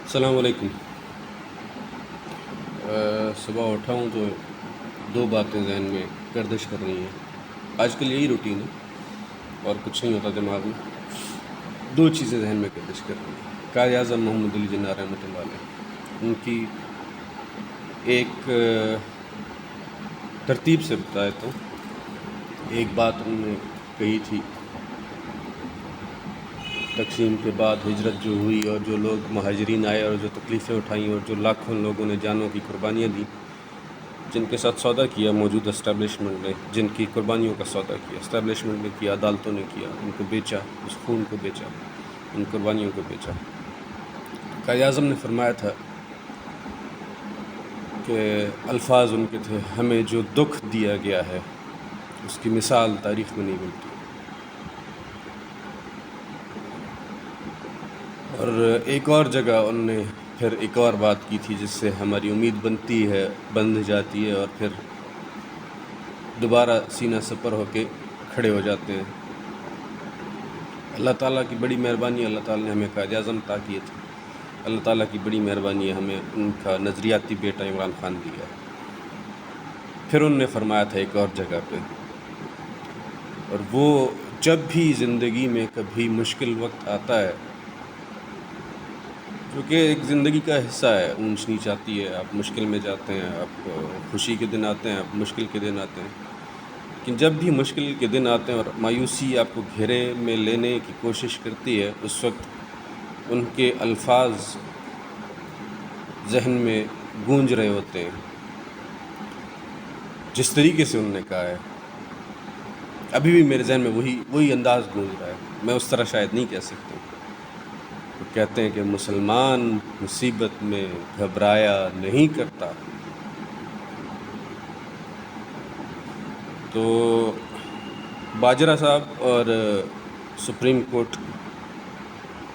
السلام علیکم۔ صبح اٹھا ہوں تو دو باتیں ذہن میں گردش کر رہی ہیں۔ آج کل یہی روٹین ہے اور کچھ نہیں ہوتا دماغ میں، دو چیزیں ذہن میں گردش کر رہی ہیں۔ قائد اعظم محمد علی جناح رحمۃ اللہ علیہ، ان کی ایک ترتیب سے بتایا تو ایک بات انہوں نے کہی تھی تقسیم کے بعد ہجرت جو ہوئی اور جو لوگ مہاجرین آئے اور جو تکلیفیں اٹھائیں اور جو لاکھوں لوگوں نے جانوں کی قربانیاں دیں، جن کے ساتھ سودا کیا موجودہ اسٹیبلشمنٹ نے، جن کی قربانیوں کا سودا کیا اسٹیبلشمنٹ نے کیا، عدالتوں نے کیا، ان کو بیچا، اس خون کو بیچا، ان قربانیوں کو بیچا۔ قائد اعظم نے فرمایا تھا کہ الفاظ ان کے تھے، ہمیں جو دکھ دیا گیا ہے اس کی مثال تاریخ میں نہیں ملتی۔ اور ایک اور جگہ انہوں نے پھر ایک اور بات کی تھی جس سے ہماری امید بنتی ہے، بندھ جاتی ہے اور پھر دوبارہ سینہ سپر ہو کے کھڑے ہو جاتے ہیں۔ اللہ تعالیٰ کی بڑی مہربانی، اللہ تعالیٰ نے ہمیں قائد اعظم عطا کیے تھے، اللہ تعالیٰ کی بڑی مہربانی ہے ہمیں ان کا نظریاتی بیٹا عمران خان دیا ہے۔ پھر انہوں نے فرمایا تھا ایک اور جگہ پہ، اور وہ جب بھی زندگی میں کبھی مشکل وقت آتا ہے، جو کہ ایک زندگی کا حصہ ہے، اونچ نیچ آتی ہے، آپ مشکل میں جاتے ہیں، آپ خوشی کے دن آتے ہیں، آپ مشکل کے دن آتے ہیں، لیکن جب بھی مشکل کے دن آتے ہیں اور مایوسی آپ کو گھیرے میں لینے کی کوشش کرتی ہے، اس وقت ان کے الفاظ ذہن میں گونج رہے ہوتے ہیں جس طریقے سے انہوں نے کہا ہے۔ ابھی بھی میرے ذہن میں وہی انداز گونج رہا ہے، میں اس طرح شاید نہیں کہہ سکتا ہوں۔ وہ کہتے ہیں کہ مسلمان مصیبت میں گھبرایا نہیں کرتا۔ تو باجرہ صاحب اور سپریم کورٹ،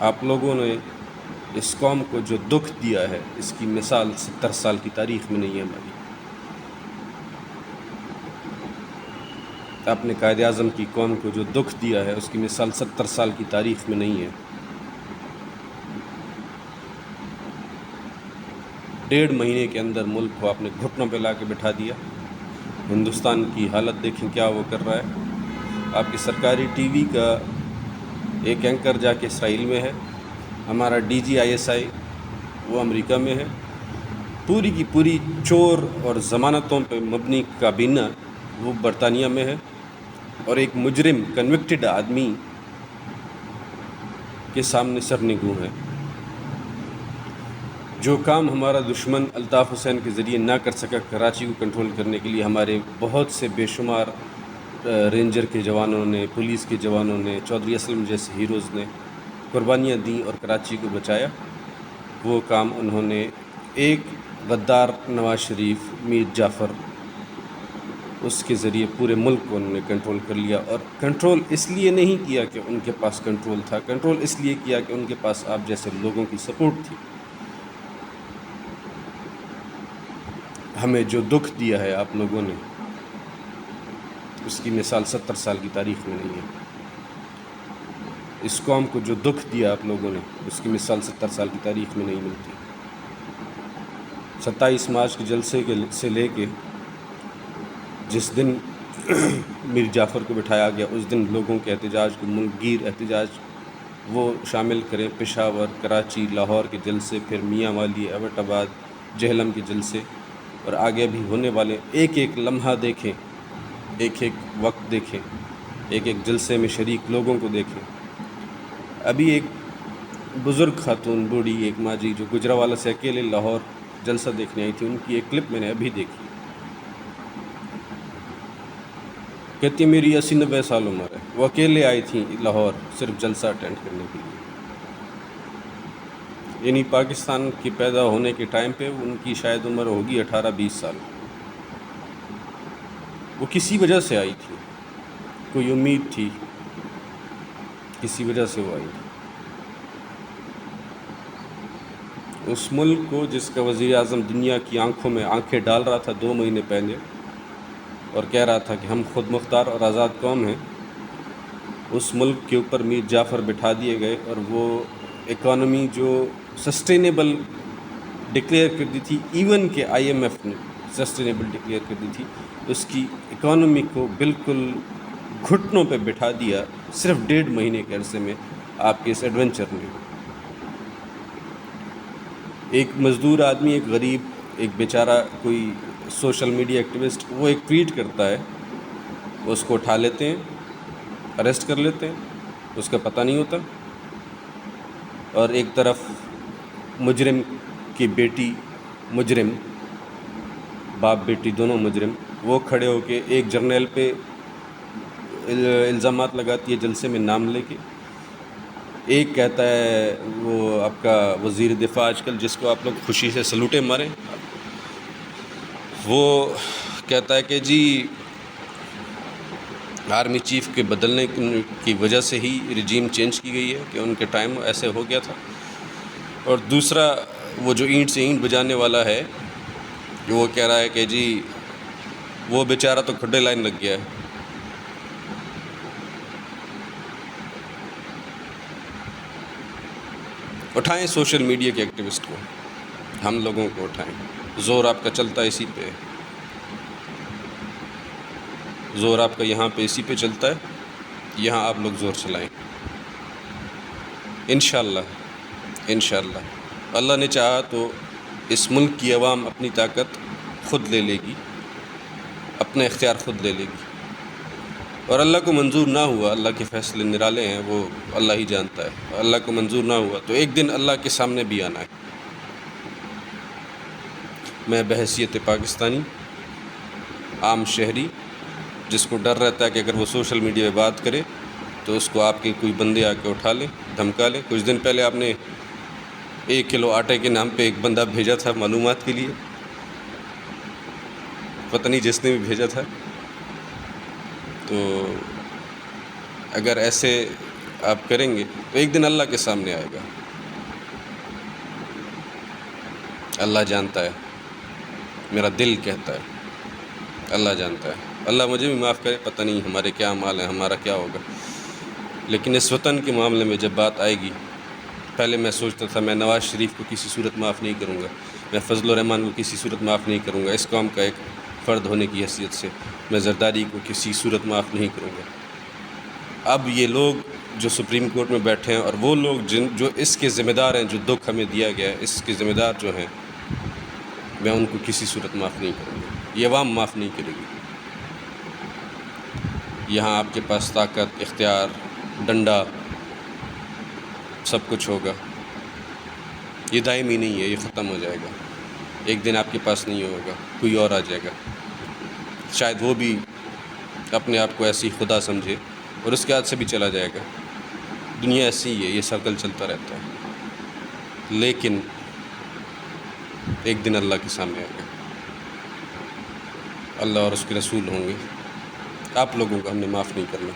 آپ لوگوں نے اس قوم کو جو دکھ دیا ہے اس کی مثال 70 سال کی تاریخ میں نہیں ہے ہماری۔ آپ نے قائد اعظم کی قوم کو جو دکھ دیا ہے اس کی مثال 70 سال کی تاریخ میں نہیں ہے۔ 1.5 مہینے کے اندر ملک کو آپ نے گھٹنوں پہ لا کے بٹھا دیا۔ ہندوستان کی حالت دیکھیں کیا وہ کر رہا ہے۔ آپ کی سرکاری ٹی وی کا ایک اینکر جا کے اسرائیل میں ہے، ہمارا DGI وہ امریکہ میں ہے، پوری کی پوری چور اور ضمانتوں پہ مبنی کابینہ وہ برطانیہ میں ہے، اور ایک مجرم کنوکٹڈ آدمی کے سامنے سرنگوں ہے۔ جو کام ہمارا دشمن الطاف حسین کے ذریعے نہ کر سکا کراچی کو کنٹرول کرنے کے لیے، ہمارے بہت سے بے شمار رینجر کے جوانوں نے، پولیس کے جوانوں نے، چودھری اسلم جیسے ہیروز نے قربانیاں دیں اور کراچی کو بچایا، وہ کام انہوں نے ایک غدار نواز شریف، میر جعفر، اس کے ذریعے پورے ملک کو انہوں نے کنٹرول کر لیا۔ اور کنٹرول اس لیے نہیں کیا کہ ان کے پاس کنٹرول تھا، کنٹرول اس لیے کیا کہ ان کے پاس آپ جیسے لوگوں کی سپورٹ تھی۔ ہمیں جو دکھ دیا ہے آپ لوگوں نے اس کی مثال 70 سال کی تاریخ میں نہیں ہے۔ اس قوم کو جو دکھ دیا آپ لوگوں نے اس کی مثال 70 سال کی تاریخ میں نہیں ملتی۔ 27 مارچ کے جلسے سے لے کے جس دن میر جعفر کو بٹھایا گیا، اس دن لوگوں کے احتجاج کو، ملک گیر احتجاج وہ شامل کریں، پشاور، کراچی، لاہور کے جلسے، پھر میاں والی، ایبٹ آباد، جہلم کے جلسے، اور آگے بھی ہونے والے ایک ایک لمحہ دیکھیں، ایک ایک وقت دیکھیں، ایک ایک جلسے میں شریک لوگوں کو دیکھیں۔ ابھی ایک بزرگ خاتون بوڑھی، ایک ماں جی جو گجراوالا سے اکیلے لاہور جلسہ دیکھنے آئی تھی، ان کی ایک کلپ میں نے ابھی دیکھی، کہتی میری 80-90 سال عمر ہے، وہ اکیلے آئی تھیں لاہور صرف جلسہ اٹینڈ کرنے کے لیے۔ یعنی پاکستان کے پیدا ہونے کے ٹائم پہ ان کی شاید عمر ہوگی 18-20 سال۔ وہ کسی وجہ سے آئی تھی، کوئی امید تھی، کسی وجہ سے وہ آئی تھی۔ اس ملک کو جس کا وزیر اعظم دنیا کی آنکھوں میں آنکھیں ڈال رہا تھا 2 مہینے پہلے اور کہہ رہا تھا کہ ہم خود مختار اور آزاد قوم ہیں، اس ملک کے اوپر میر جعفر بٹھا دیے گئے، اور وہ اکانومی جو سسٹینیبل ڈکلیئر کر دی تھی، ایون کہ IMF نے سسٹینیبل ڈکلیئر کر دی تھی، اس کی اکانومی کو بالکل گھٹنوں پہ بٹھا دیا صرف 1.5 مہینے کے عرصے میں آپ کے اس ایڈونچر نے۔ ایک مزدور آدمی، ایک غریب، ایک بیچارہ کوئی سوشل میڈیا ایکٹیوسٹ، وہ ایک ٹویٹ کرتا ہے، اس کو اٹھا لیتے ہیں، اریسٹ کر لیتے ہیں، اس کا پتہ نہیں ہوتا، اور ایک طرف مجرم کی بیٹی مجرم، باپ بیٹی دونوں مجرم، وہ کھڑے ہو کے ایک جرنیل پہ الزامات لگاتی ہے جلسے میں نام لے کے۔ ایک کہتا ہے، وہ آپ کا وزیر دفاع آج کل جس کو آپ لوگ خوشی سے سلوٹیں ماریں، وہ کہتا ہے کہ جی آرمی چیف کے بدلنے کی وجہ سے ہی رجیم چینج کی گئی ہے، کہ ان کے ٹائم ایسے ہو گیا تھا۔ اور دوسرا وہ جو اینٹ سے اینٹ بجانے والا ہے، وہ کہہ رہا ہے کہ جی وہ بیچارہ تو کھڈے لائن لگ گیا ہے۔ اٹھائیں سوشل میڈیا کے ایکٹیوسٹ کو، ہم لوگوں کو اٹھائیں، زور آپ کا چلتا ہے اسی پہ، زور آپ کا یہاں پہ اسی پہ چلتا ہے، یہاں آپ لوگ زور چلائیں انشاءاللہ۔ انشاءاللہ اللہ نے چاہا تو اس ملک کی عوام اپنی طاقت خود لے لے گی، اپنے اختیار خود لے لے گی، اور اللہ کو منظور نہ ہوا، اللہ کے فیصلے نرالے ہیں، وہ اللہ ہی جانتا ہے، اللہ کو منظور نہ ہوا تو ایک دن اللہ کے سامنے بھی آنا ہے۔ میں بحیثیت پاکستانی عام شہری، جس کو ڈر رہتا ہے کہ اگر وہ سوشل میڈیا پہ بات کرے تو اس کو آپ کے کوئی بندے آ کے اٹھا لیں، دھمکا لیں۔ کچھ دن پہلے آپ نے 1 کلو آٹے کے نام پہ ایک بندہ بھیجا تھا معلومات کے لیے، پتہ نہیں جس نے بھی بھیجا تھا، تو اگر ایسے آپ کریں گے تو ایک دن اللہ کے سامنے آئے گا۔ اللہ جانتا ہے، میرا دل کہتا ہے، اللہ جانتا ہے۔ اللہ مجھے بھی معاف کرے، پتہ نہیں ہمارے کیا اعمال ہیں، ہمارا کیا ہوگا، لیکن اس وطن کے معاملے میں جب بات آئے گی، پہلے میں سوچتا تھا میں نواز شریف کو کسی صورت معاف نہیں کروں گا، میں فضل الرحمان کو کسی صورت معاف نہیں کروں گا، اس قوم کا ایک فرد ہونے کی حیثیت سے میں زرداری کو کسی صورت معاف نہیں کروں گا۔ اب یہ لوگ جو سپریم کورٹ میں بیٹھے ہیں، اور وہ لوگ جو اس کے ذمہ دار ہیں، جو دکھ ہمیں دیا گیا ہے، اس کے ذمہ دار جو ہیں، میں ان کو کسی صورت معاف نہیں کروں گا، یہ عوام معاف نہیں کرے گی۔ یہاں آپ کے پاس طاقت، اختیار، ڈنڈا، سب کچھ ہوگا، یہ دائمی نہیں ہے، یہ ختم ہو جائے گا، ایک دن آپ کے پاس نہیں ہوگا، کوئی اور آ جائے گا، شاید وہ بھی اپنے آپ کو ایسی خدا سمجھے اور اس کے ہاتھ سے بھی چلا جائے گا۔ دنیا ایسی ہی ہے، یہ سرکل چلتا رہتا ہے، لیکن ایک دن اللہ کے سامنے آئے گا، اللہ اور اس کے رسول ہوں گے۔ آپ لوگوں کو ہم نے معاف نہیں کرنا۔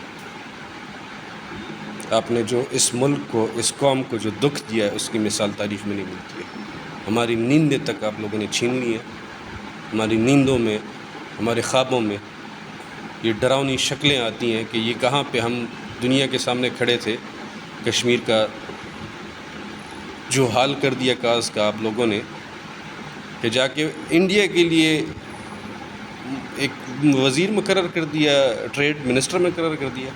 آپ نے جو اس ملک کو، اس قوم کو جو دکھ دیا ہے، اس کی مثال تاریخ میں نہیں ملتی ہے۔ ہماری نیندیں تک آپ لوگوں نے چھین لی ہیں، ہماری نیندوں میں، ہمارے خوابوں میں یہ ڈراؤنی شکلیں آتی ہیں کہ یہ کہاں پہ ہم دنیا کے سامنے کھڑے تھے، کشمیر کا جو حال کر دیا کاز کا آپ لوگوں نے، کہ جا کے انڈیا کے لیے ایک وزیر مقرر کر دیا، ٹریڈ منسٹر مقرر کر دیا۔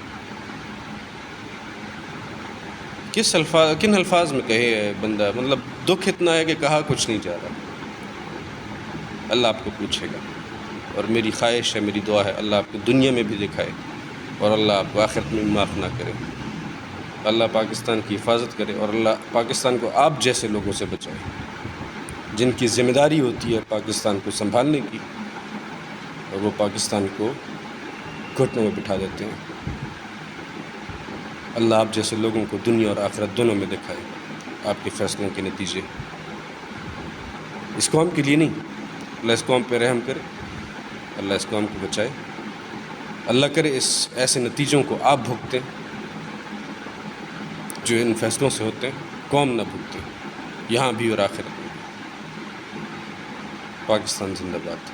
کن الفاظ میں کہے ہے بندہ، مطلب دکھ اتنا ہے کہ کہا کچھ نہیں جا رہا۔ اللہ آپ کو پوچھے گا، اور میری خواہش ہے، میری دعا ہے، اللہ آپ کو دنیا میں بھی دکھائے اور اللہ آپ کو آخرت میں بھی معاف نہ کرے۔ اللہ پاکستان کی حفاظت کرے، اور اللہ پاکستان کو آپ جیسے لوگوں سے بچائے جن کی ذمہ داری ہوتی ہے پاکستان کو سنبھالنے کی، اور وہ پاکستان کو گھٹنوں میں بٹھا دیتے ہیں۔ اللہ آپ جیسے لوگوں کو دنیا اور آخرت دونوں میں دکھائے آپ کے فیصلوں کے نتیجے، اس قوم کے لیے نہیں۔ اللہ اس قوم پہ رحم کرے، اللہ اس قوم کو بچائے، اللہ کرے اس ایسے نتیجوں کو آپ بھگتیں جو ان فیصلوں سے ہوتے ہیں، قوم نہ بھگتے، یہاں بھی اور آخرت میں۔ پاکستان زندہ باد۔